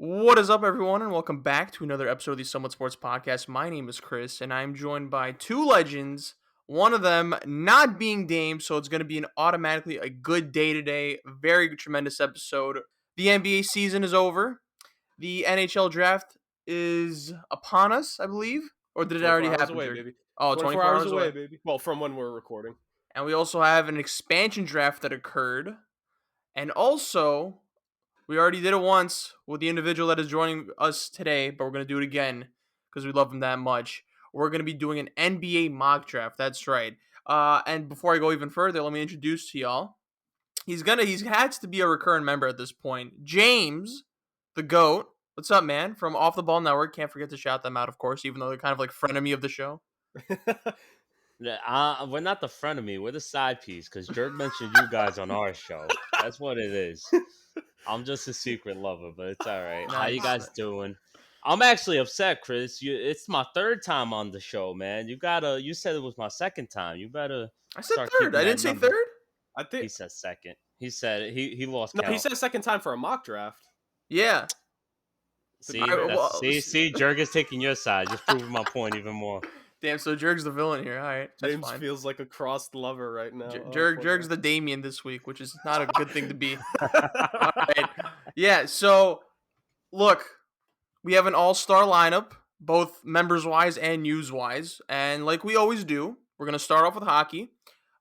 What is up, everyone, and welcome back to another episode of the Somewhat Sports Podcast. My name is Chris, and I'm joined by two legends. One of them not being Dame, so it's going to be automatically a good day today. Very tremendous episode. The NBA season is over. The NHL draft is upon us, I believe, or did it 24 already hours happen, away, Jerk? baby. Oh, 24 24 hours hours away. away, baby. Well, from when we're recording. And we also have an expansion draft that occurred, and also we already did it once with the individual that is joining us today, but we're going to do it again because we love him that much. We're going to be doing an NBA mock draft. That's right. And before I go even further, let me introduce to y'all. He's has to be a recurrent member at this point. James, the GOAT. What's up, man? From Off the Ball Network. Can't forget to shout them out, of course, even though they're kind of like frenemy of the show. Yeah, we're not the frenemy. We're the side piece because Dirk mentioned you guys on our show. That's what it is. I'm just a secret lover, but it's all right. How you Nice. guys doing? I'm actually upset, Chris. It's my third time on the show, man. You said it was my second time. You better I said start third. keeping I that didn't say number. third. I He think said second. He said he lost no. He count. said second time for a mock draft. Yeah. To be See, All right, fair. well, see, Jerg is taking your side, just proving my point even more. damn, so Jerg's the villain here. All right, that's James fine. feels like a crossed lover right now. Jerg's the Damien this week, which is not a good thing to be. All right. Yeah, so look, we have an all-star lineup, both members-wise and news-wise, and like we always do, we're going to start off with hockey.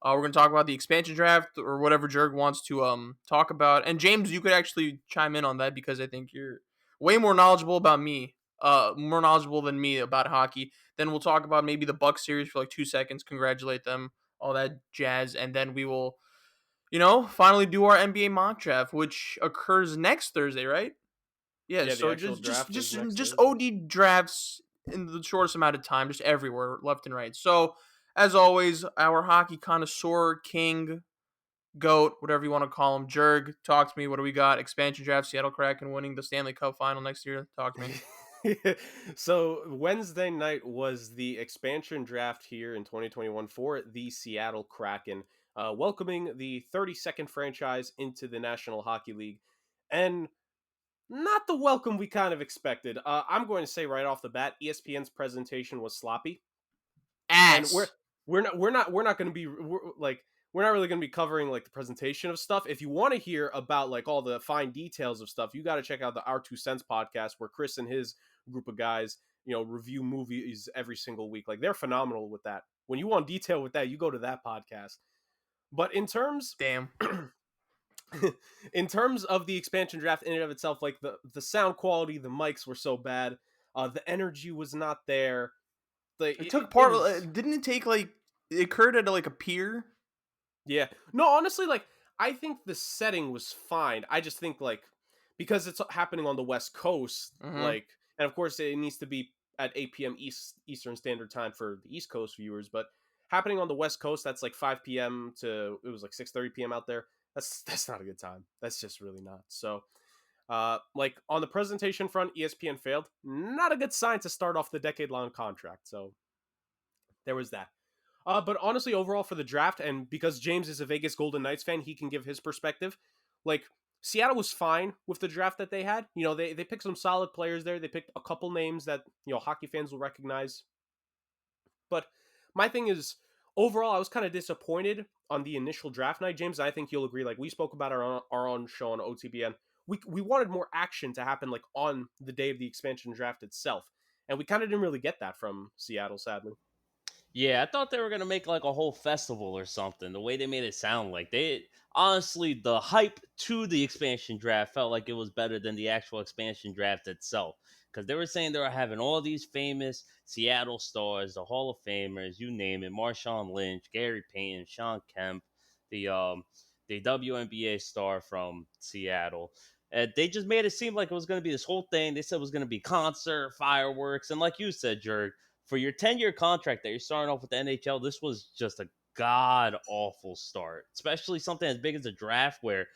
We're going to talk about the expansion draft or whatever Jerg wants to talk about. And James, you could actually chime in on that because I think you're way more knowledgeable about me, more knowledgeable than me about hockey. Then we'll talk about maybe the Bucks series for like 2 seconds, congratulate them, all that jazz, and then we will, finally do our NBA mock draft, which occurs next Thursday, right? Yeah, Yeah, the so actual draft is next just Thursday. OD drafts in the shortest amount of time, just everywhere, left and right. So, as always, our hockey connoisseur, king, goat, whatever you want to call him, Jerg, talk to me. What do we got? Expansion draft, Seattle Kraken winning the Stanley Cup final next year. Talk to me. So Wednesday night was the expansion draft here in 2021 for the Seattle Kraken, welcoming the 32nd franchise into the National Hockey League, and not the welcome we kind of expected. I'm going to say right off the bat, ESPN's presentation was sloppy, and Ass. we're not going to be we're not really going to be covering like the presentation of stuff. If you want to hear about like all the fine details of stuff, you got to check out the Our Two Cents podcast, where Chris and his group of guys, review movies every single week. Like, they're phenomenal with that. When you want detail with that, you go to that podcast. But in terms Damn. in terms of the expansion draft in and of itself, like the sound quality, the mics were so bad, the energy was not there. Like, It took part. was, Didn't it take like it occurred at like a pier? yeah. No, honestly, like, I think the setting was fine. I just think, like, because it's happening on the West Coast, Mhm. like, and of course it needs to be at 8 p.m. Eastern Standard Time for the East Coast viewers, but happening on the West Coast, that's like 5 p.m. to, it was like 6:30 p.m. out there. That's not a good time. That's just really not. So, like, on the presentation front, ESPN failed. Not a good sign to start off the decade-long contract. So there was that. But honestly, overall for the draft, and because James is a Vegas Golden Knights fan, he can give his perspective. Like, Seattle was fine with the draft that they had. They picked some solid players there. They picked a couple names that, hockey fans will recognize. But my thing is, overall, I was kind of disappointed on the initial draft night, James. I think you'll agree. Like, we spoke about our own show on OTBN. We wanted more action to happen, like, on the day of the expansion draft itself. And we kind of didn't really get that from Seattle, sadly. Yeah, I thought they were gonna make like a whole festival or something. The way they made it sound, like they honestly, the hype to the expansion draft felt like it was better than the actual expansion draft itself. Because they were saying they were having all these famous Seattle stars, the Hall of Famers, you name it, Marshawn Lynch, Gary Payton, Sean Kemp, the WNBA star from Seattle. They just made it seem like it was going to be this whole thing. They said it was going to be concert, fireworks, and like you said, Jerg, for your 10-year contract that you're starting off with the NHL, this was just a god awful start, especially something as big as a draft where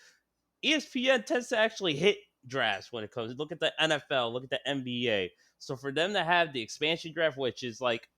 ESPN tends to actually hit drafts when it comes. Look at the NFL, look at the NBA. So for them to have the expansion draft, which is like,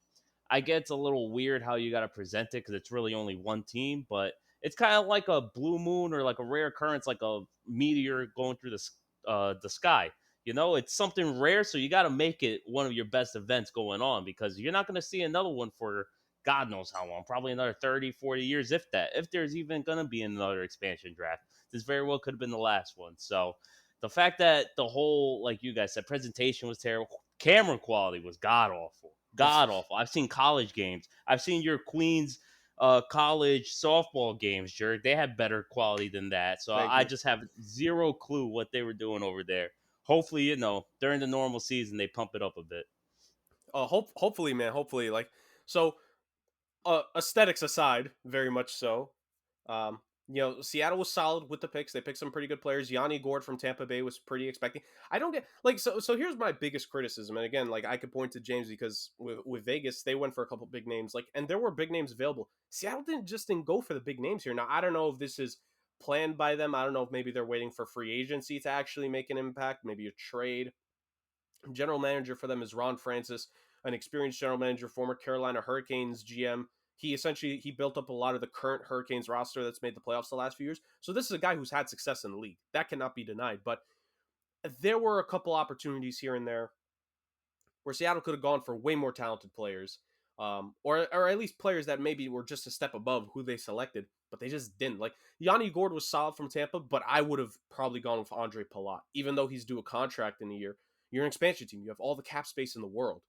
I get it's a little weird how you got to present it because it's really only one team, but it's kind of like a blue moon or like a rare occurrence, like a meteor going through the sky. You know, it's something rare, so you got to make it one of your best events going on because you're not going to see another one for God knows how long, probably another 30, 40 years, if that, if there's even going to be another expansion draft. This very well could have been the last one. So the fact that the whole, like you guys said, presentation was terrible, camera quality was god awful. God awful. I've seen college games. I've seen your Queens college softball games, Jerk. They had better quality than that. So Thank I you. just have zero clue what they were doing over there. Hopefully, during the normal season they pump it up a bit. Hopefully, man. Hopefully, like so. Aesthetics aside, very much so. Um, Seattle was solid with the picks. They picked some pretty good players. Yanni Gord from Tampa Bay was pretty expecting. I don't get like so. So here's my biggest criticism, and again, like I could point to James because with Vegas they went for a couple big names, like, and there were big names available. Seattle didn't go for the big names here. Now I don't know if this is planned by them. I don't know if maybe they're waiting for free agency to actually make an impact, maybe a trade. General manager for them is Ron Francis, an experienced general manager, former Carolina Hurricanes GM. He built up a lot of the current Hurricanes roster that's made the playoffs the last few years. So this is a guy who's had success in the league. That cannot be denied. But there were a couple opportunities here and there where Seattle could have gone for way more talented players, or at least players that maybe were just a step above who they selected, but they just didn't. Like Yanni Gord was solid from Tampa, but I would have probably gone with Andre Palat, even though he's due a contract in a year. You're an expansion team. You have all the cap space in the world.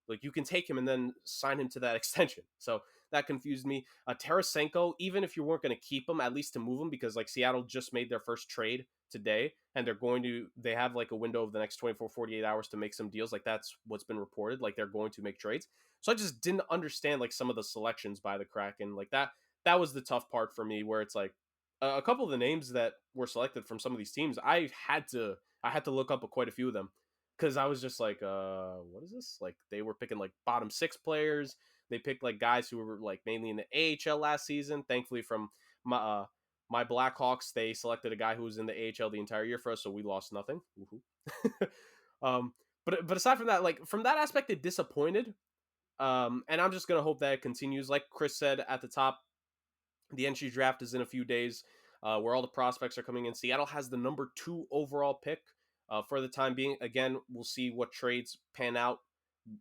Like you can take him and then sign him to that extension. So that confused me. Tarasenko, even if you weren't going to keep him, at least to move him, because like Seattle just made their first trade today and they have like a window of the next 24 48 hours to make some deals. Like that's what's been reported, like they're going to make trades. So I just didn't understand like some of the selections by the Kraken. Like that was the tough part for me, where it's like a couple of the names that were selected from some of these teams, I had to look up quite a few of them, because I was just like, what is this? Like they were picking like bottom six players. They picked like guys who were like mainly in the AHL last season. Thankfully, from my Blackhawks, they selected a guy who was in the AHL the entire year for us, so we lost nothing. um, but aside from that, like from that aspect, it disappointed. And I'm just gonna hope that it continues. Like Chris said at the top, the entry draft is in a few days, where all the prospects are coming in. Seattle has the number 2 overall pick for the time being. Again, we'll see what trades pan out.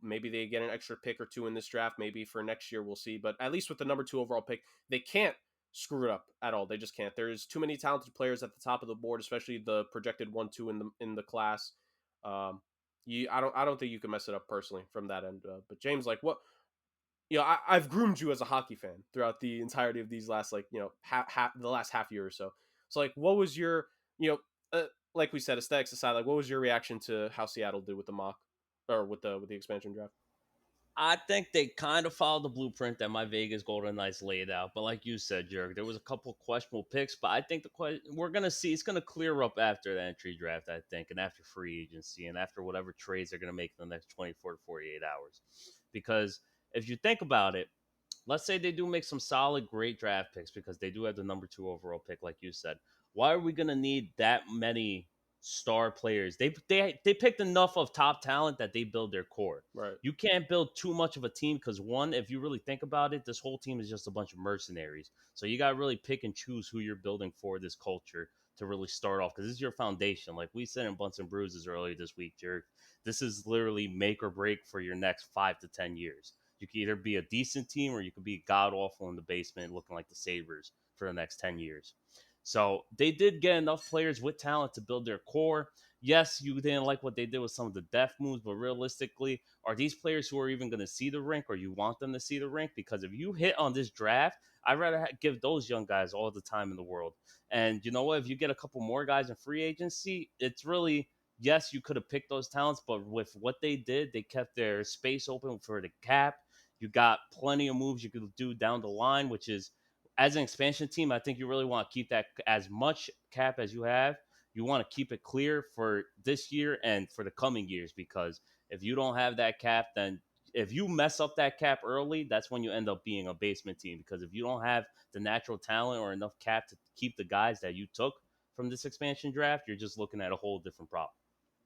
Maybe they get an extra pick or two in this draft. Maybe for next year, we'll see. But at least with the number 2 overall pick, they can't screw it up at all. They just can't. There's too many talented players at the top of the board, especially the projected 1-2 in the class. I don't think you can mess it up personally from that end. But James, like what I've groomed you as a hockey fan throughout the entirety of these last, like, the last half year or so. So, like, what was your, like we said, aesthetics aside, like, what was your reaction to how Seattle did with the mock, or with the expansion draft? I think they kind of followed the blueprint that my Vegas Golden Knights laid out. But like you said, Jurg, there was a couple questionable picks. But I think we're gonna see it's gonna clear up after the entry draft, I think, and after free agency, and after whatever trades they're gonna make in the next 24 to 48 hours. Because if you think about it, let's say they do make some solid, great draft picks because they do have the number 2 overall pick, like you said. Why are we gonna need that many star players? They picked enough of top talent that they build their core. Right. You can't build too much of a team because one, if you really think about it, this whole team is just a bunch of mercenaries. So you got to really pick and choose who you're building for this culture to really start off, because this is your foundation. Like we said in Bunts and Bruises earlier this week, Jerk, this is literally make or break for your next 5 to 10 years. You can either be a decent team or you could be god awful in the basement looking like the Sabres for the next 10 years. So they did get enough players with talent to build their core. Yes, you didn't like what they did with some of the depth moves, but realistically, are these players who are even going to see the rink, or you want them to see the rink? Because if you hit on this draft, I'd rather give those young guys all the time in the world. And you know what? If you get a couple more guys in free agency, it's really, yes, you could have picked those talents, but with what they did, they kept their space open for the cap. You got plenty of moves you could do down the line, which is, as an expansion team, I think you really want to keep that as much cap as you have. You want to keep it clear for this year and for the coming years, because if you don't have that cap, then if you mess up that cap early, that's when you end up being a basement team. Because if you don't have the natural talent or enough cap to keep the guys that you took from this expansion draft, you're just looking at a whole different problem.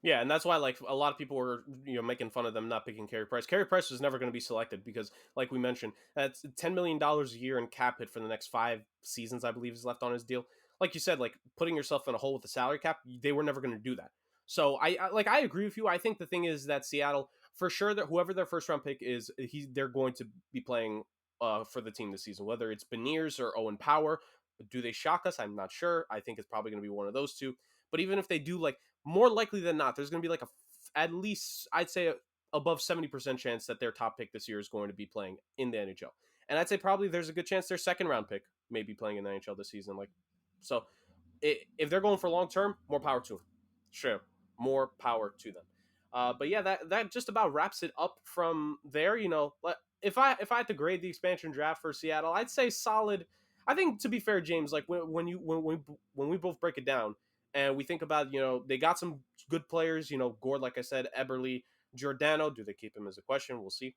Yeah, and that's why like a lot of people were making fun of them not picking Carey Price. Carey Price was never going to be selected because, like we mentioned, that's $10 million a year in cap hit for the next 5 seasons, I believe, is left on his deal. Like you said, like putting yourself in a hole with the salary cap, they were never going to do that. So I agree with you. I think the thing is that Seattle, for sure, that whoever their first round pick is, they're going to be playing for the team this season, whether it's Beniers or Owen Power. Do they shock us? I'm not sure. I think it's probably going to be one of those two. But even if they do, like, more likely than not, there's going to be like at least, I'd say, above 70% chance that their top pick this year is going to be playing in the NHL. And I'd say probably there's a good chance their second round pick may be playing in the NHL this season. Like, so if they're going for long term, more power to them. Sure, more power to them. But yeah, that just about wraps it up from there. You know, if I had to grade the expansion draft for Seattle, I'd say solid. I think, to be fair, James, like when we both break it down and we think about, they got some good players. Gord, like I said, Eberle, Giordano. Do they keep him as a question? We'll see.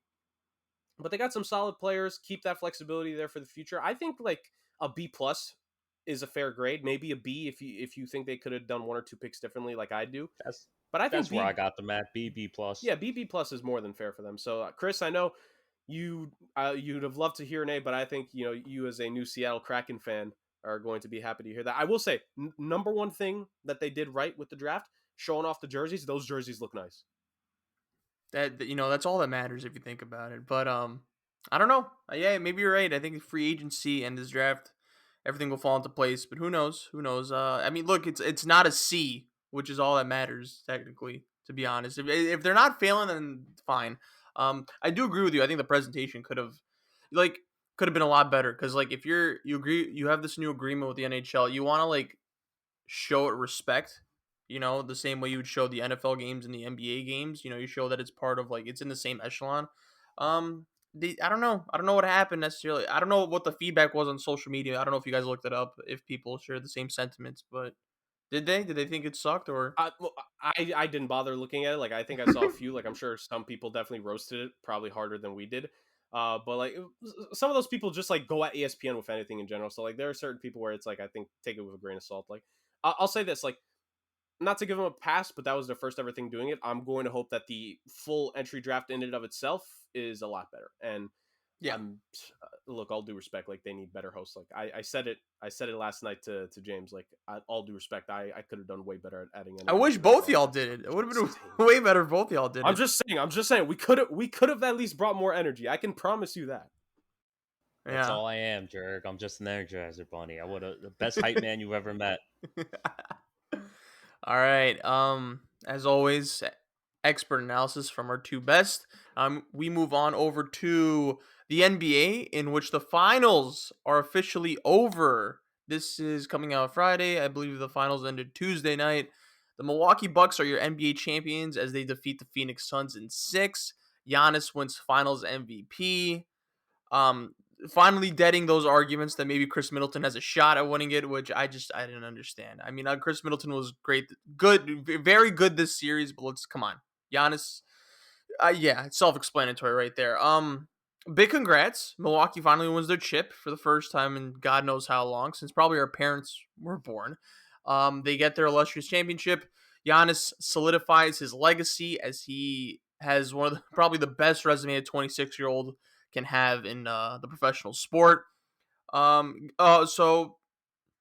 But they got some solid players. Keep that flexibility there for the future. I think like a B plus is a fair grade. Maybe a B if you think they could have done one or two picks differently, like I do. That's But I think that's B, where I got them at. B plus. yeah, B plus is more than fair for them. So Chris, I know you'd have loved to hear an A, but I think you as a new Seattle Kraken fan are going to be happy to hear that. I will say, number one thing that they did right with the draft, showing off the jerseys. Those jerseys look nice. That's all that matters if you think about it. But I don't know. Yeah, maybe you're right. I think free agency and this draft, everything will fall into place. But who knows? Who knows? I mean, look, it's not a C, which is all that matters technically. To be honest, if they're not failing, then fine. I do agree with you. I think the presentation could have been a lot better because like if you agree, you have this new agreement with the NHL, you want to like show it respect. The same way you would show the NFL games and the NBA games. You show that it's part of like it's in the same echelon. I don't know. I don't know what happened necessarily. I don't know what the feedback was on social media. I don't know if you guys looked it up, if people share the same sentiments, but did they? Did they think it sucked or? I didn't bother looking at it. Like, I think I saw a few. Like, I'm sure some people definitely roasted it, probably harder than we did. But like some of those people just like go at ESPN with anything in general. So like there are certain people where it's like I think take it with a grain of salt. Like I'll say this, like, not to give them a pass, but that was their first ever thing doing it. I'm going to hope that the full entry draft in and of itself is a lot better. And Yeah. Look, all due respect, like they need better hosts. Like I said it last night to James. Like all due respect, I could have done way better at adding. I wish both y'all did it. It would have been way better if both y'all did it. I'm just saying we could have at least brought more energy. I can promise you that. That's all I am, Jerk. I'm just an Energizer Bunny. I would have the best hype man you've ever met. All right. As always, expert analysis from our two best. We move on over to the NBA, in which the finals are officially over. This is coming out Friday. I believe the finals ended Tuesday night. The Milwaukee Bucks are your NBA champions as they defeat the Phoenix Suns in 6. Giannis wins Finals MVP. Finally deading those arguments that maybe Chris Middleton has a shot at winning it, which I didn't understand. I mean, Chris Middleton was good, very good this series, but come on, Giannis. Yeah, it's self-explanatory right there. Big congrats. Milwaukee finally wins their chip for the first time in God knows how long, since probably our parents were born. They get their illustrious championship. Giannis solidifies his legacy as he has one of probably the best resume a 26-year-old can have in the professional sport. So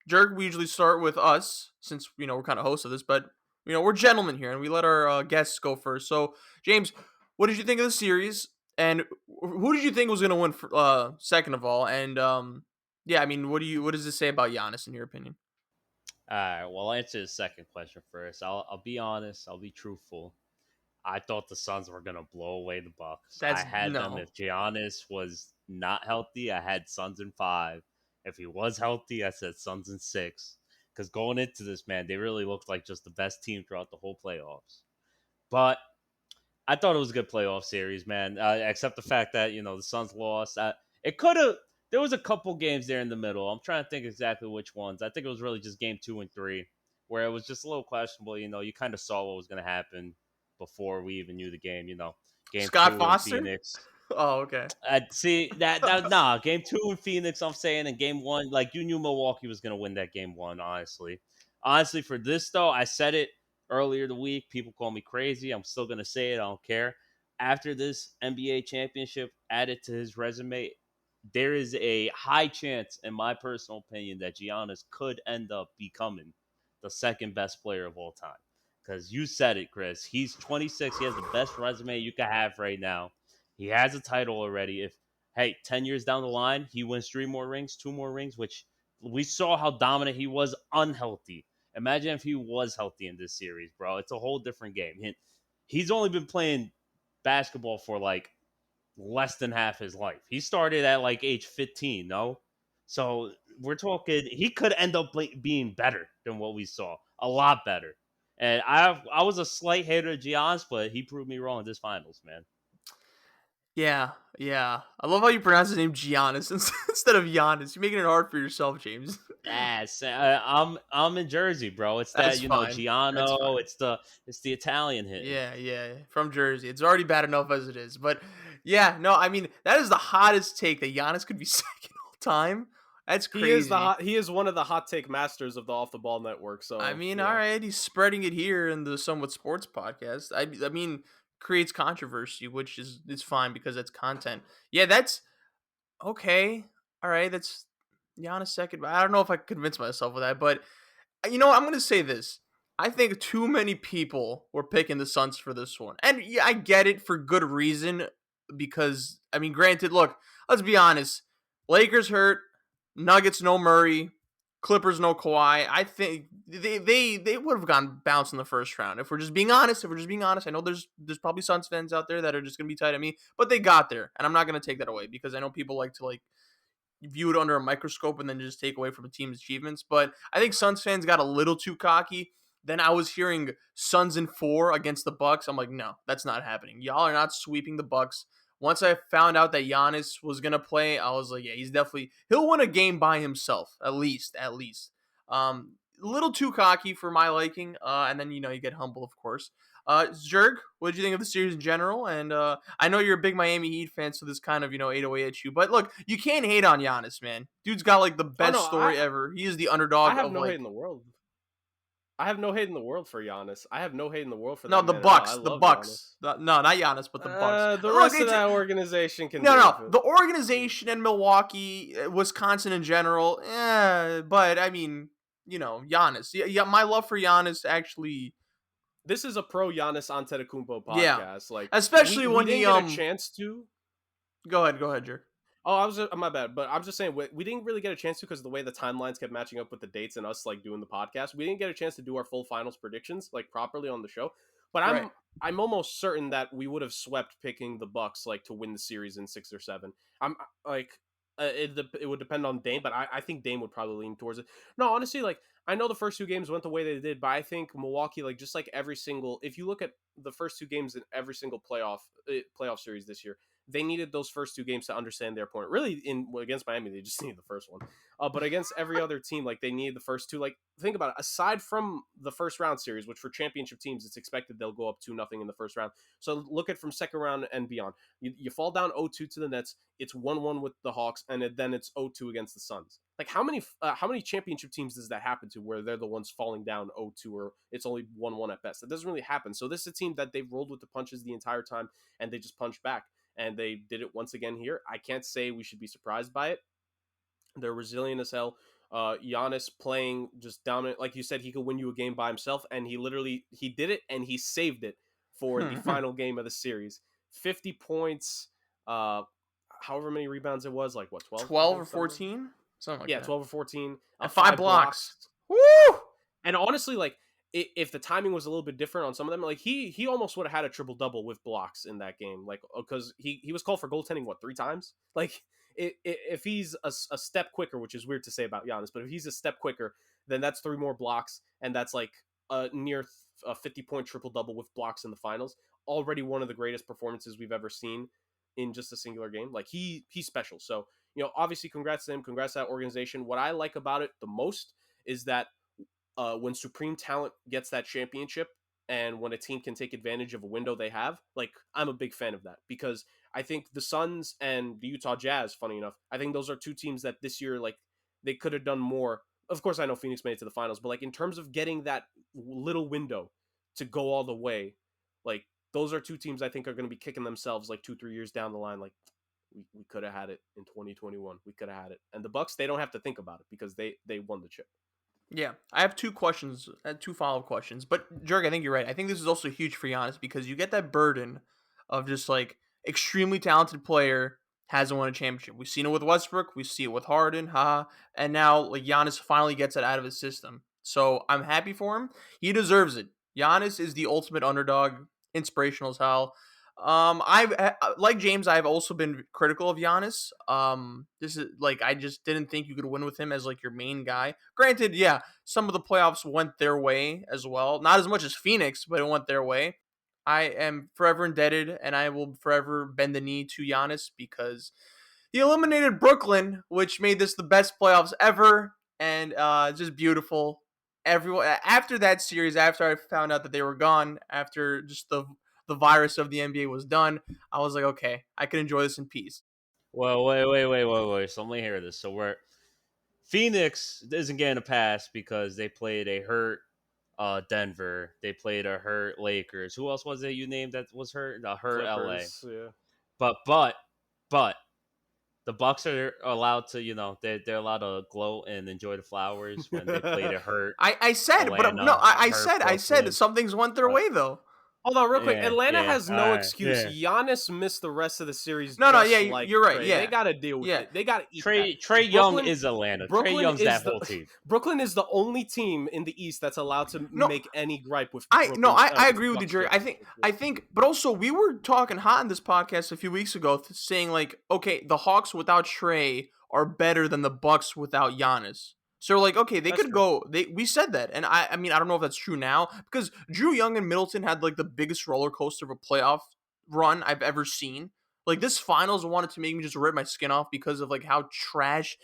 Jerk, we usually start with us since we're kind of hosts of this, but we're gentlemen here and we let our guests go first. So James, what did you think of the series, and who did you think was going to win second of all? And yeah, I mean, what does this say about Giannis in your opinion? All right. Well, I'll answer the second question first. I'll be honest. I'll be truthful. I thought the Suns were gonna blow away the Bucks. I had them if Giannis was not healthy. I had Suns in 5. If he was healthy, I said Suns in 6. Because going into this, man, they really looked like just the best team throughout the whole playoffs. But I thought it was a good playoff series, man. Except the fact that the Suns lost. It could have. There was a couple games there in the middle. I'm trying to think exactly which ones. I think it was really just game 2 and 3, where it was just a little questionable. You kind of saw what was going to happen before we even knew the game. Game Scott 2 Foster? in Phoenix. Oh, okay. See that game 2 in Phoenix. I'm saying, and game 1, like you knew Milwaukee was going to win that game 1. Honestly, for this though, I said it earlier the week. People call me crazy. I'm still going to say it. I don't care. After this NBA championship added to his resume, there is a high chance, in my personal opinion, that Giannis could end up becoming the second best player of all time. Because you said it, Chris. He's 26. He has the best resume you could have right now. He has a title already. If, hey, 10 years down the line, he wins 3 more rings, 2 more rings, which we saw how dominant he was unhealthy. Imagine if he was healthy in this series, bro. It's a whole different game. He's only been playing basketball for like less than half his life. He started at like age 15, no? So we're talking he could end up being better than what we saw. A lot better. And I was a slight hater of Giannis, but he proved me wrong in this finals, man. Yeah, yeah. I love how you pronounce his name Giannis instead of Giannis. You're making it hard for yourself, James. Yes, I'm in Jersey, bro. It's That's that fine. That's Giano. fine. It's the Italian hitting. Yeah, yeah. From Jersey. It's already bad enough as it is. But yeah, no, I mean, that is the hottest take that Giannis could be second all time. That's crazy. He is one of the hot take masters of the Off the Ball Network. I So mean, you all know. right, he's spreading it here in the Somewhat Sports podcast. I mean, creates controversy, which is fine because that's content. Yeah, that's okay. All right, that's Giannis second. But I don't know if I can convince myself with that, but you know what? I'm going to say this. I think too many people were picking the Suns for this one. And yeah, I get it for good reason because, I mean, granted, look, let's be honest. Lakers hurt, Nuggets no Murray, Clippers no Kawhi. I think they would have gone bounced in the first round. If we're just being honest, I know there's probably Suns fans out there that are just going to be tight at me, but they got there. And I'm not going to take that away because I know people like to view it under a microscope and then just take away from a team's achievements. But I think Suns fans got a little too cocky. Then I was hearing Suns in 4 against the Bucks. I'm like, no, that's not happening. Y'all are not sweeping the Bucks. Once I found out that Giannis was gonna play, I was like, yeah, he'll win a game by himself, at least. A little too cocky for my liking. And then you get humble, of course. Zerg, what did you think of the series in general? And I know you're a big Miami Heat fan, so this kind of ate away at you. But look, you can't hate on Giannis, man. Dude's got like the Oh best no, story ever. He is the I underdog have of no hate like in the world. I have no hate in the world for Giannis. I have no hate in the world for no that the man at all. I Bucks, the love Giannis. Bucks. No, not Giannis, but the Bucks. The Look, rest of that organization can no, deal no, with it. the organization in Milwaukee, Wisconsin in general. But I mean, Giannis. Yeah, my love for Giannis actually. This is a pro Giannis Antetokounmpo Yeah, podcast. Like especially we when didn't he get a chance to. Go ahead, Jer. Oh, I was my bad, but I'm just saying we didn't really get a chance to because the way the timelines kept matching up with the dates and us like doing the podcast, we didn't get a chance to do our full finals predictions like properly on the show. But Right. I'm almost certain that we would have swept picking the Bucks like to win the series in 6 or 7. I'm like it would depend on Dame, but I think Dame would probably lean towards it. No, honestly, like I know the first 2 games went the way they did, but I think Milwaukee, like just like every single, if you look at the first 2 games in every single playoff series this year, they needed those first 2 games to understand their point. Really, against Miami, they just needed the first one. But against every other team, like they needed the first 2. Like think about it. Aside from the first round series, which for championship teams, it's expected they'll go up 2-0 in the first round. So look at from second round and beyond. You fall down 0-2 to the Nets. It's 1-1 with the Hawks, and then it's 0-2 against the Suns. Like how many championship teams does that happen to where they're the ones falling down 0-2 or it's only 1-1 at best? That doesn't really happen. So this is a team that they've rolled with the punches the entire time, and they just punch back. And they did it once again here. I can't say we should be surprised by it. They're resilient as hell. Giannis playing just dominant. Like you said, he could win you a game by himself, and he did it, and he saved it for the final game of the series. 50 points, however many rebounds it was, like what, 12? 12 or 14? Something like Yeah, that. 12 or 14. And 5 blocks. Woo! And honestly, like, if the timing was a little bit different on some of them, like he almost would have had a triple double with blocks in that game, like because he was called for goaltending 3 times. Like if he's a step quicker, which is weird to say about Giannis, but if he's a step quicker, then that's 3 more blocks, and that's like a near a 50-point triple double with blocks in the finals. Already one of the greatest performances we've ever seen in just a singular game. Like he's special. So obviously, congrats to him, congrats to that organization. What I like about it the most is that when supreme talent gets that championship and when a team can take advantage of a window they have, like I'm a big fan of that because I think the Suns and the Utah Jazz, funny enough, I think those are 2 teams that this year, like they could have done more. Of course, I know Phoenix made it to the finals, but like in terms of getting that little window to go all the way, like those are 2 teams I think are going to be kicking themselves like 2-3 years down the line. Like we could have had it in 2021. We could have had it. And the Bucks, they don't have to think about it because they won the chip. Yeah, I have two questions, two follow-up questions. But Jerk, I think you're right. I think this is also huge for Giannis because you get that burden of just like extremely talented player hasn't won a championship. We've seen it with Westbrook, we see it with Harden, haha, and now like Giannis finally gets it out of his system. So I'm happy for him. He deserves it. Giannis is the ultimate underdog, inspirational as hell. Like James, I've also been critical of Giannis. This is like I just didn't think you could win with him as like your main guy. Granted, yeah, some of the playoffs went their way as well. Not as much as Phoenix, but it went their way. I am forever indebted, and I will forever bend the knee to Giannis because he eliminated Brooklyn, which made this the best playoffs ever, and just beautiful. Everyone after that series, after I found out that they were gone, after just the virus of the NBA was done, I was like, okay, I can enjoy this in peace. Well, wait. So let me hear this. So we're Phoenix isn't getting a pass because they played a hurt Denver. They played a hurt Lakers. Who else was it you named that was hurt? A hurt LA. Clippers, yeah. But the Bucks are allowed to, they're allowed to gloat and enjoy the flowers when they played a hurt I said, but no, Atlanta, a hurt I said that Brooklyn. some things went their But way though. Hold on, real quick. yeah, Atlanta yeah, has all no right, excuse. yeah. Giannis missed the rest of the series. No, just yeah, like you're right. Trey. Yeah, They got to deal with yeah. it. They got to eat Trey that. Young is Atlanta. Trey Brooklyn Young's is that the whole team. Brooklyn is the only team in the East that's allowed to No, make any gripe with I with the agree with you, Bucks Jerry. I think, but also we were talking hot in this podcast a few weeks ago, saying like, okay, the Hawks without Trey are better than the Bucks without Giannis. So like, okay, they That's could true. go. We said that, and I mean, I don't know if that's true now because Drew Young and Middleton had like the biggest roller coaster of a playoff run I've ever seen. Like this finals wanted to make me just rip my skin off because of like how trash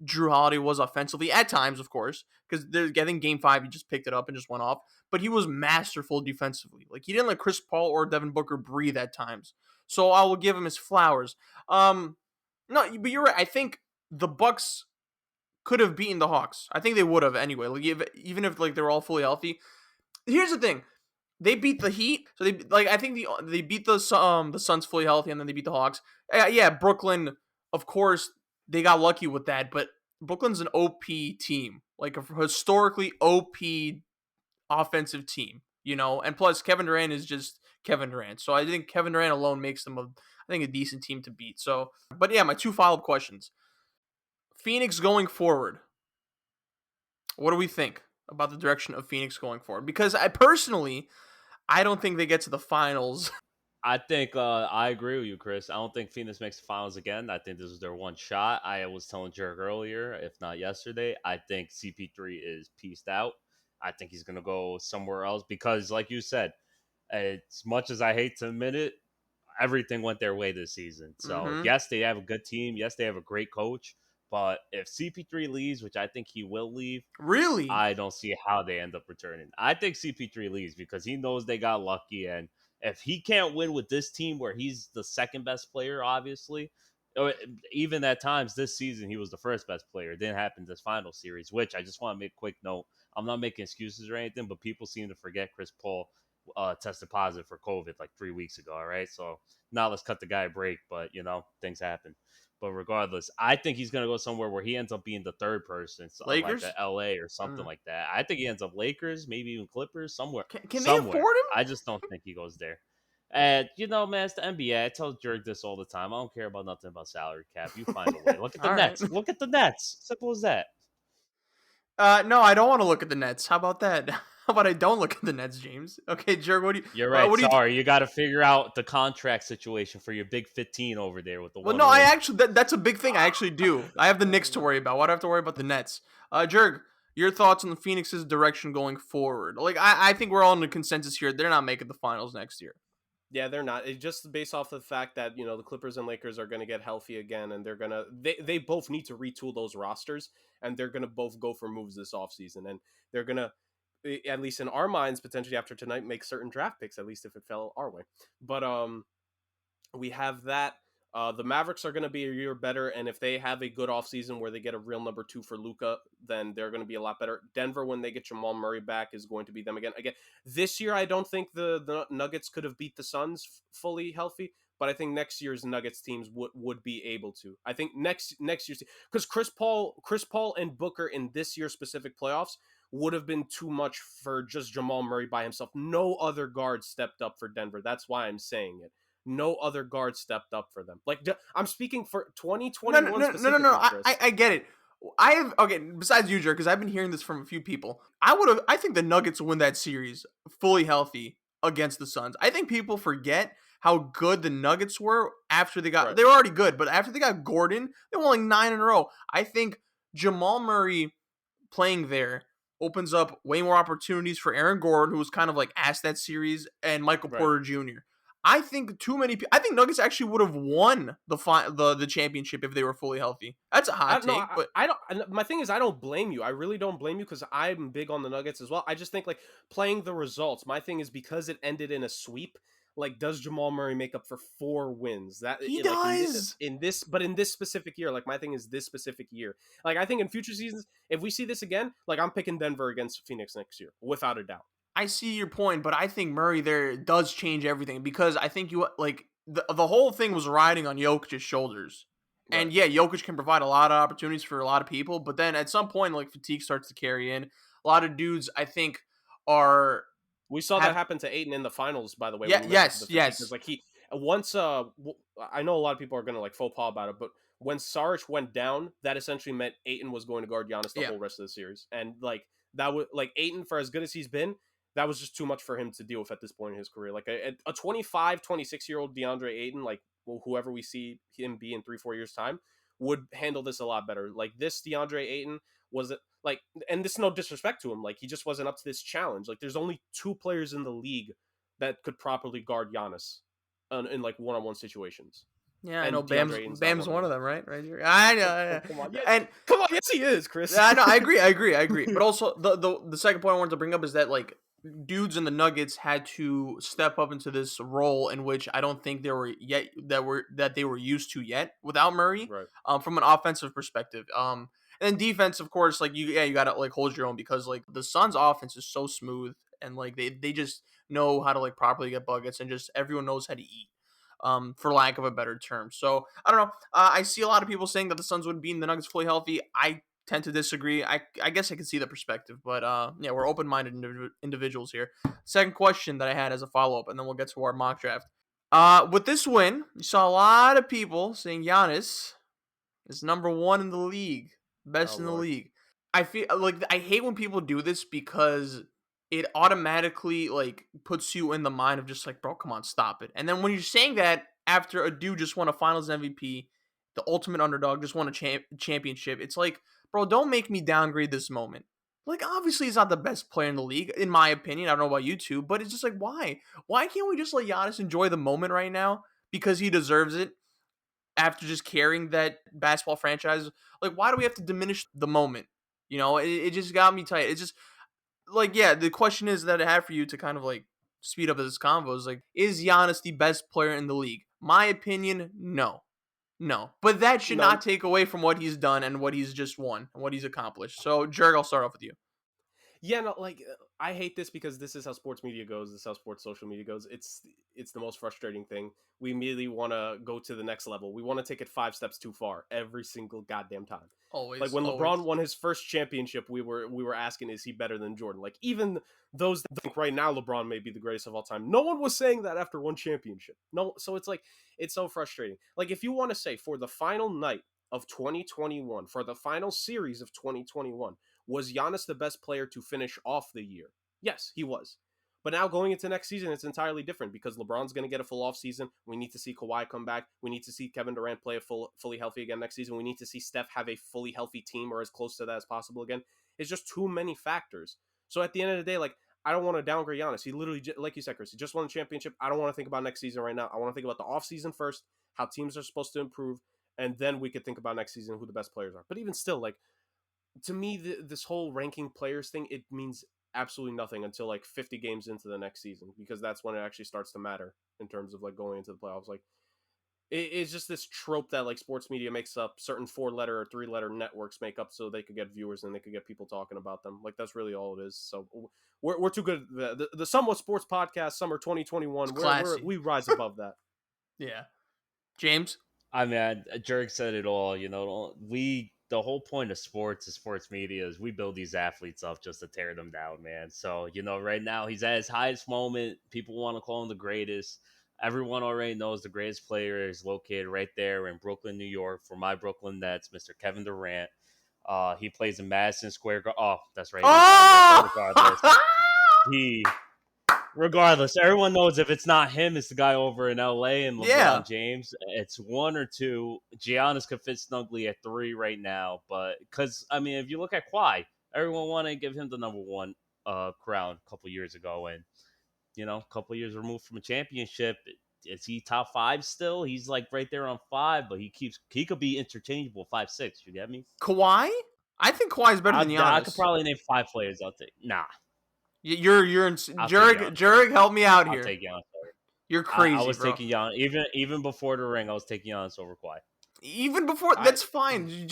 Drew Holiday was offensively at times, of course, because I think Game 5 he just picked it up and just went off. But he was masterful defensively. Like he didn't let Chris Paul or Devin Booker breathe at times. So I will give him his flowers. No, but you're right. I think the Bucks could have beaten the Hawks. I think they would have anyway. Like even if like they're all fully healthy. Here's the thing: they beat the Heat, so they like I think they beat the Suns fully healthy, and then they beat the Hawks. Yeah, Brooklyn, of course, they got lucky with that, but Brooklyn's an OP team, like a historically OP offensive team, and plus Kevin Durant is just Kevin Durant, so I think Kevin Durant alone makes them a decent team to beat. So, but yeah, my two follow-up questions: Phoenix going forward, what do we think about the direction of Phoenix going forward? Because I don't think they get to the finals. I think I agree with you, Chris. I don't think Phoenix makes the finals again. I think this is their one shot. I was telling Jerk earlier, if not yesterday, I think CP3 is pieced out. I think he's going to go somewhere else because, like you said, as much as I hate to admit it, everything went their way this season. So, Mm-hmm. yes, they have a good team. Yes, they have a great coach. But if CP3 leaves, which I think he will leave, Really? I don't see how they end up returning. I think CP3 leaves because he knows they got lucky. And if he can't win with this team where he's the second best player, obviously, or even at times this season, he was the first best player. It didn't happen this final series, which I just want to make a quick note. I'm not making excuses or anything, but people seem to forget Chris Paul tested positive for COVID like 3 weeks ago. All right. So now let's cut the guy a break, but things happen. But regardless, I think he's going to go somewhere where he ends up being the third person, so like Lakers? a LA or something Mm. like that. I think he ends up Lakers, maybe even Clippers, somewhere. Can they Somewhere. afford him? I just don't think he goes there. And man, it's the NBA. I tell Jerk this all the time. I don't care about nothing about salary cap. You find a way. Look at the All right. Nets. Look at the Nets. Simple as that. No, I don't want to look at the Nets. How about that? How about I don't look at the Nets, James? Okay, Jerk, what do you? You're right. What do you? Sorry, you got to figure out the contract situation for your big 15 over there with the Well, one no, I ring. actually that's a big thing. I actually do. I have the Knicks to worry about. Why do I have to worry about the Nets? Jerg, your thoughts on the Phoenix's direction going forward? Like, I think we're all in the consensus here. They're not making the finals next year. Yeah, they're not. It's just based off the fact that the Clippers and Lakers are going to get healthy again, and they both need to retool those rosters, and they're going to both go for moves this offseason, and they're going to, at least in our minds, potentially after tonight, make certain draft picks. At least if it fell our way, but we have that. The Mavericks are going to be a year better, and if they have a good offseason where they get a real number two for Luka, then they're going to be a lot better. Denver, when they get Jamal Murray back, is going to be them again. Again, this year, I don't think the Nuggets could have beat the Suns fully healthy, but I think next year's Nuggets teams would be able to. I think next year's, because Chris Paul and Booker in this year's specific playoffs would have been too much for just Jamal Murray by himself. No other guard stepped up for Denver. That's why I'm saying it. No other guard stepped up for them. Like, I'm speaking for 2021 specifically, Chris. I get it. Besides you, Jer, because I've been hearing this from a few people. I think the Nuggets win that series fully healthy against the Suns. I think people forget how good the Nuggets were after they got. Right. They were already good, but after they got Gordon, they won like 9 in a row. I think Jamal Murray playing there opens up way more opportunities for Aaron Gordon, who was kind of like asked that series, and Michael Right. Porter Jr. I think I think Nuggets actually would have won the championship if they were fully healthy. That's a hot take, but I don't. My thing is, I don't blame you. I really don't blame you because I'm big on the Nuggets as well. I just think like playing the results. My thing is because it ended in a sweep. Like, does Jamal Murray make up for 4 wins? That he like, does. in this specific year. Like, my thing is this specific year. Like, I think in future seasons, if we see this again, like I'm picking Denver against Phoenix next year, without a doubt. I see your point, but I think Murray there does change everything because I think you like the whole thing was riding on Jokic's shoulders. Right. And yeah, Jokic can provide a lot of opportunities for a lot of people, but then at some point, like fatigue starts to carry in. A lot of dudes, I think, are We saw that happen to Ayton in the finals, by the way. Yeah, yes. Because like once I know a lot of people are gonna like faux pas about it, but when Saric went down, that essentially meant Ayton was going to guard Giannis the whole rest of the series, and like that would like Ayton, for as good as he's been, that was just too much for him to deal with at this point in his career. Like a 25, 26-year-old DeAndre Ayton, like whoever we see him be in 3-4 years time, would handle this a lot better. Like this DeAndre Ayton was like, and this is no disrespect to him, like he just wasn't up to this challenge. Like there's only 2 players in the league that could properly guard Giannis in like one-on-one situations. Yeah, I And know DeAndre Ayton's not Bam's one of them, right? Right here. I know. Come on, And come on, yes he is, Chris. yeah, I agree. But also the second point I wanted to bring up is that like dudes in the Nuggets had to step up into this role in which I don't think they were used to yet without Murray. Right. From an offensive perspective. And then defense, of course, like you gotta like hold your own because like the Suns' offense is so smooth and like they just know how to like properly get buckets and just everyone knows how to eat. For lack of a better term. So I don't know. I see a lot of people saying that the Suns would be in the Nuggets fully healthy. I tend to disagree. I guess I can see the perspective, but yeah, we're open-minded individuals here. Second question that I had as a follow-up, and then we'll get to our mock draft. With this win, you saw a lot of people saying Giannis is number 1 in the league, best in the league. I feel like I hate when people do this because it automatically like puts you in the mind of just like, bro, come on, stop it. And then when you're saying that after a dude just won a Finals MVP, the ultimate underdog just won a championship, it's like, bro, don't make me downgrade this moment. Like, obviously, he's not the best player in the league, in my opinion. I don't know about you two, but it's just like, why? Why can't we just let Giannis enjoy the moment right now because he deserves it after just carrying that basketball franchise? Like, why do we have to diminish the moment? You know, it just got me tight. It's just like, yeah, the question is that I have for you to kind of like speed up this convo is like, is Giannis the best player in the league? My opinion, no. But that should not take away from what he's done and what he's just won and what he's accomplished. So, Jerg, I'll start off with you. Yeah, no, like I hate this because this is how sports media goes. This is how sports social media goes. It's the most frustrating thing. We immediately want to go to the next level. We want to take it 5 steps too far every single goddamn time. Always. Like when LeBron won his first championship, we were asking, is he better than Jordan? Like even those that think right now LeBron may be the greatest of all time, no one was saying that after one championship. No, so it's like it's so frustrating. Like if you want to say for the final night of 2021, for the final series of 2021, was Giannis the best player to finish off the year? Yes, he was. But now going into next season, it's entirely different because LeBron's going to get a full off season. We need to see Kawhi come back. We need to see Kevin Durant play fully healthy again next season. We need to see Steph have a fully healthy team or as close to that as possible again. It's just too many factors. So at the end of the day, like I don't want to downgrade Giannis. He literally, like you said, Chris, he just won the championship. I don't want to think about next season right now. I want to think about the off season first, how teams are supposed to improve, and then we could think about next season who the best players are. But even still, like to me, this whole ranking players thing, it means absolutely nothing until like 50 games into the next season because that's when it actually starts to matter in terms of like going into the playoffs. Like it's just this trope that like sports media makes up, certain 4-letter or 3-letter networks make up so they could get viewers and they could get people talking about them. Like that's really all it is. So we're too good. The Somewhat Sports Podcast Summer 2021. We rise above that. Yeah. James? I mean, Jurg said it all. The whole point of sports and sports media is we build these athletes up just to tear them down, man. So, right now he's at his highest moment. People want to call him the greatest. Everyone already knows the greatest player is located right there in Brooklyn, New York. For my Brooklyn Nets, Mr. Kevin Durant. He plays in Madison Square Garden. Oh, that's right. Regardless, Oh! he regardless, everyone knows if it's not him, it's the guy over in LA and LeBron Yeah. James. It's one or two. Giannis could fit snugly at 3 right now, but because if you look at Kawhi, everyone wanted to give him the number one crown a couple years ago, and a couple years removed from a championship. Is he top 5 still? He's like right there on 5, but he could be interchangeable 5-6. You get me? Kawhi? I think Kawhi's better than Giannis. I could probably name 5 players. I'll take nah. You're in Jurg, help me out here. I'll take Giannis. You're crazy, I was bro. taking Giannis even before the ring. I was taking Giannis over Kawhi. Even before that's fine.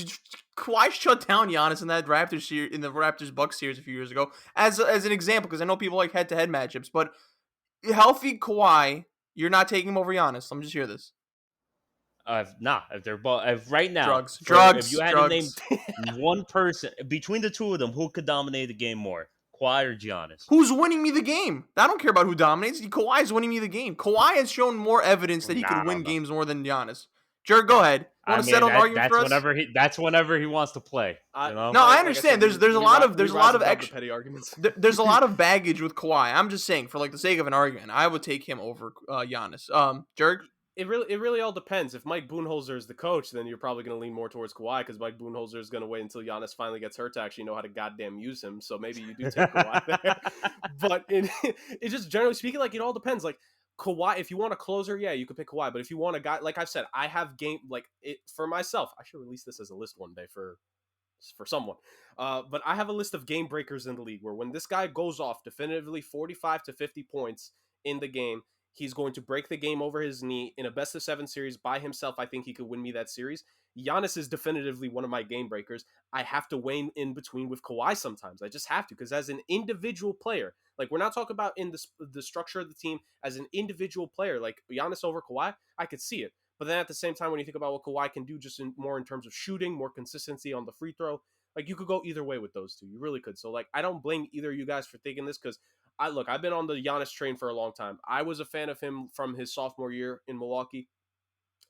Kawhi shut down Giannis in that Raptors Bucks series a few years ago as an example, because I know people like head-to-head matchups, but healthy Kawhi, you're not taking him over Giannis. Let me just hear this. If they're both right now, drugs. If you had to name one person between the two of them, who could dominate the game more, Kawhi or Giannis? Who's winning me the game? I don't care about who dominates. Kawhi's winning me the game. Kawhi has shown more evidence that he could win games more than Giannis. Jared, go ahead. You want to settle an argument for us? That's whenever he wants to play. No, I understand. There's a lot of petty arguments. There's a lot of baggage with Kawhi. I'm just saying, for like the sake of an argument, I would take him over Giannis. Jared? It really all depends. If Mike Budenholzer is the coach, then you're probably going to lean more towards Kawhi, because Mike Budenholzer is going to wait until Giannis finally gets hurt to actually know how to goddamn use him. So maybe you do take Kawhi there. But it just generally speaking, like, it all depends. Like, Kawhi, if you want a closer, yeah, you could pick Kawhi. But if you want a guy, like I've said, I have game for myself. I should release this as a list one day for someone. But I have a list of game breakers in the league where when this guy goes off definitively 45 to 50 points in the game, he's going to break the game over his knee in a best of 7 series by himself. I think he could win me that series. Giannis is definitively one of my game breakers. I have to weigh in between with Kawhi sometimes. I just have to, because as an individual player, like, we're not talking about in the structure of the team, as an individual player, like Giannis over Kawhi, I could see it. But then at the same time, when you think about what Kawhi can do just more in terms of shooting, more consistency on the free throw, like, you could go either way with those two. You really could. So, like, I don't blame either of you guys for thinking this, because I've been on the Giannis train for a long time. I was a fan of him from his sophomore year in Milwaukee.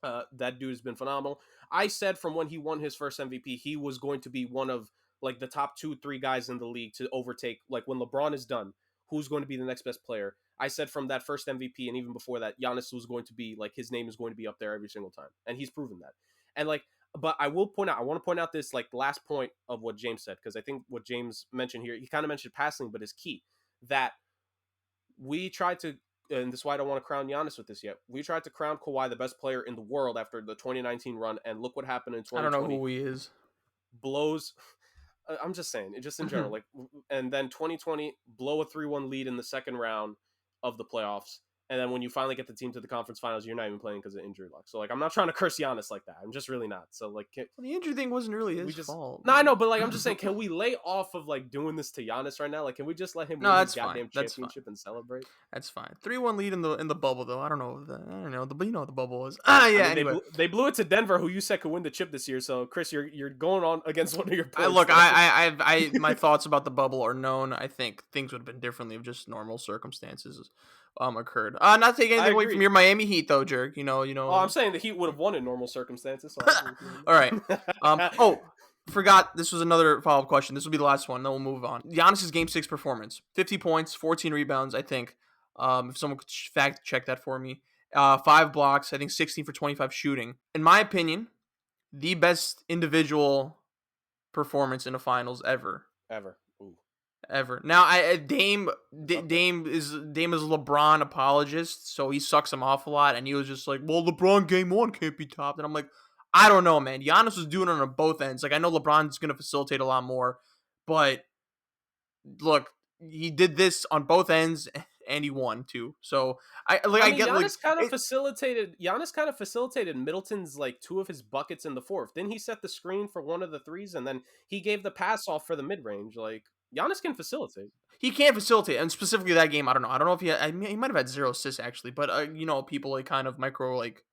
That dude has been phenomenal. I said from when he won his first MVP, he was going to be one of, like, the top 2-3 guys in the league to overtake, like, when LeBron is done, who's going to be the next best player. I said from that first MVP and even before that, Giannis was going to be, like, his name is going to be up there every single time. And he's proven that. And, like, but I want to point out this, like, last point of what James said, because I think what James mentioned here, he kind of mentioned passing, but is key. That we tried to, and this is why I don't want to crown Giannis with this yet, we tried to crown Kawhi the best player in the world after the 2019 run, and look what happened in 2020. I don't know who he is. Blows. I'm just saying, just in general, like, and then 2020, blow a 3-1 lead in the second round of the playoffs, and then when you finally get the team to the conference finals, you're not even playing because of injury luck. So, like, I'm not trying to curse Giannis like that. I'm just really not. So, like, the injury thing wasn't really his fault. No, I know, but, like, I'm just saying, can we lay off of, like, doing this to Giannis right now? Like, can we just let him win his goddamn championship and celebrate? That's fine. 3-1 lead in the bubble, though. I don't know but you know what the bubble is. Yeah. I mean, anyway. They blew it to Denver, who you said could win the chip this year. So, Chris, you're going on against one of your players. Look, I my thoughts about the bubble are known. I think things would have been differently if just normal circumstances occurred. Not taking anything away from your Miami Heat, though, Jerk. You know. Oh, I'm saying the Heat would have won in normal circumstances. So all right. Forgot this was another follow-up question. This will be the last one, then we'll move on. Giannis's Game 6 performance. 50 points, 14 rebounds, I think. If someone could fact check that for me. 5 blocks, I think 16 for 25 shooting. In my opinion, the best individual performance in the finals ever. Ever. Now, Dame is a LeBron apologist, so he sucks him off a lot, and he was just like, well, LeBron Game 1 can't be topped. And I'm like, I don't know, man. Giannis was doing it on both ends. Like, I know LeBron's going to facilitate a lot more, but look, he did this on both ends, and he won too. So Giannis kind of facilitated Middleton's, like, 2 of his buckets in the fourth. Didn't he set the screen for one of the threes, and then he gave the pass off for the mid range? Like, Giannis can facilitate. He can facilitate, and specifically that game, I don't know if he might have had 0 assists actually, but people like kind of micro like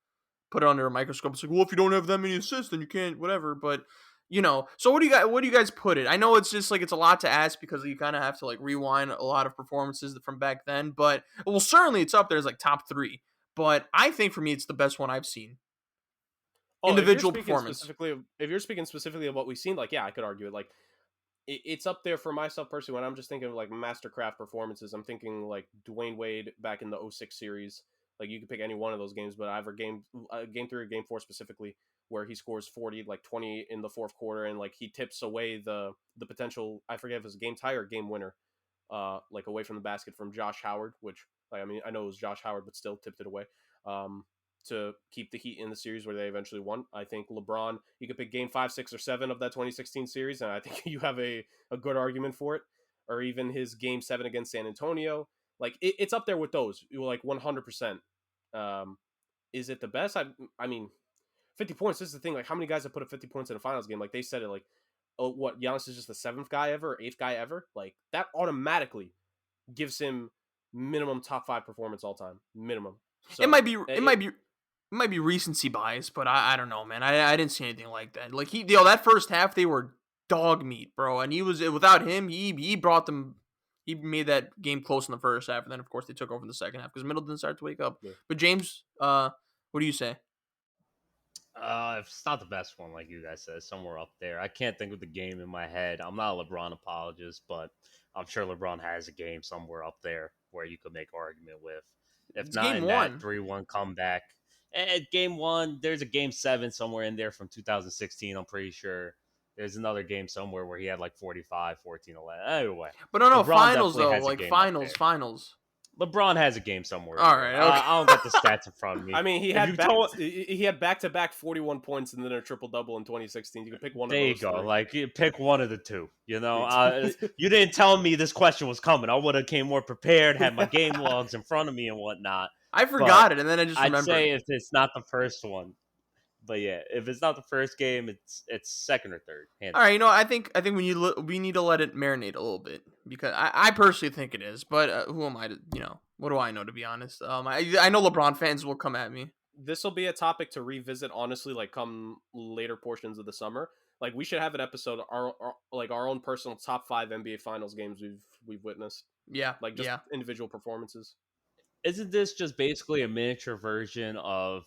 put it under a microscope. It's like, well, if you don't have that many assists, then you can't, whatever. But so what do you guys put it? I know it's just like it's a lot to ask because you kind of have to like rewind a lot of performances from back then. But well, certainly it's up there as like top 3. But I think for me, it's the best one I've seen. Individual performance. If you're speaking specifically of what we've seen, like, yeah, I could argue it. Like, it's up there for myself personally. When I'm just thinking of like mastercraft performances, I'm thinking like Dwayne Wade back in the 06 series. Like, you could pick any one of those games, but either game 3 or game 4 specifically, where he scores 40, like 20 in the fourth quarter, and like he tips away the potential. I forget if it was a game tie or game winner, like away from the basket from Josh Howard, which, like, I mean, I know it was Josh Howard, but still tipped it away. To keep the Heat in the series where they eventually won. I think LeBron, you could pick game 5, 6, or 7 of that 2016 series, and I think you have a good argument for it. Or even his game 7 against San Antonio. Like, it's up there with those. Like, 100%. Is it the best? I mean, 50 points, this is the thing. Like, how many guys have put up 50 points in a finals game? Like, they said it, like, oh, what, Giannis is just the 7th guy ever, or 8th guy ever? Like, that automatically gives him minimum top 5 performance all time. Minimum. So, it might be recency bias, but I don't know, man. I didn't see anything like that. Like, that first half, they were dog meat, bro. And without him, he brought them. He made that game close in the first half, and then of course they took over in the second half because Middleton started to wake up. Yeah. But James, what do you say? It's not the best one, like you guys said, somewhere up there. I can't think of the game in my head. I'm not a LeBron apologist, but I'm sure LeBron has a game somewhere up there where you could make argument with. If It's not game in 1. that 3-1 comeback. At game 1, there's a game 7 somewhere in there from 2016, I'm pretty sure. There's another game somewhere where he had like 45, 14, 11. Anyway. But no, LeBron finals though, like finals. Lebron has a game somewhere. All right, okay. I don't got the stats in front of me. I mean, he had back-to-back 41 points and then a triple-double in 2016. You could pick one of those. There you go. 3. Like, you pick one of the two. You know, you didn't tell me this question was coming. I would have came more prepared, had my game logs in front of me and whatnot. I forgot it, and then I just remembered. I'd say if it's not the first one. But yeah, if it's not the first game, it's second or third. All right, I think we need to let it marinate a little bit because I personally think it is. But who am I to what do I know, to be honest? I know LeBron fans will come at me. This will be a topic to revisit, honestly, like come later portions of the summer. Like, we should have an episode our own personal top 5 NBA Finals games we've witnessed. Yeah, like just individual performances. Isn't this just basically a miniature version of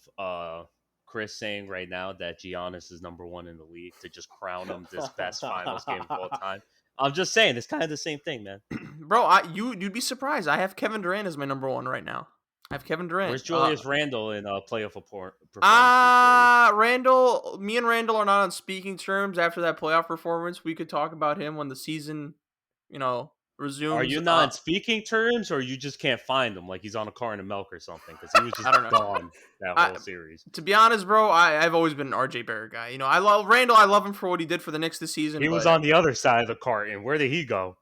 Chris saying right now that Giannis is number 1 in the league to just crown him this best finals game of all time? I'm just saying, it's kind of the same thing, man. Bro, you'd be surprised. I have Kevin Durant as my number 1 right now. I have Kevin Durant. Where's Julius Randle in playoff performance? Randle, me and Randle are not on speaking terms after that playoff performance. We could talk about him when the season, resumes. Are you not on speaking terms, or you just can't find him? Like he's on a carton of milk or something? Because he was just gone that whole series. To be honest, bro, I've always been an RJ Barrett guy. I love Randle. I love him for what he did for the Knicks this season. He was on the other side of the carton. Where did he go?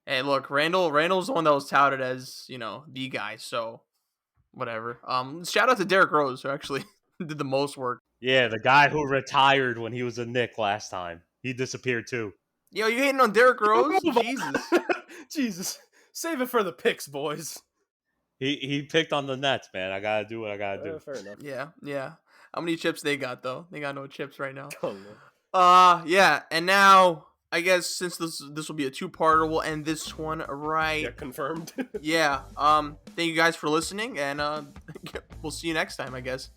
Hey, look, Randle's the one that was touted as the guy. So whatever. Shout out to Derrick Rose, who actually did the most work. Yeah, the guy who retired when he was a Knick last time. He disappeared too. Yo, you hating on Derrick Rose? Jesus. Save it for the picks, boys. He picked on the Nets, man. I gotta do what I gotta do. Fair enough. Yeah. How many chips they got though? They got no chips right now. Oh, no. Yeah, and now I guess since this will be a 2-parter, we'll end this one right. Yeah, confirmed. Yeah. Thank you guys for listening, and we'll see you next time, I guess.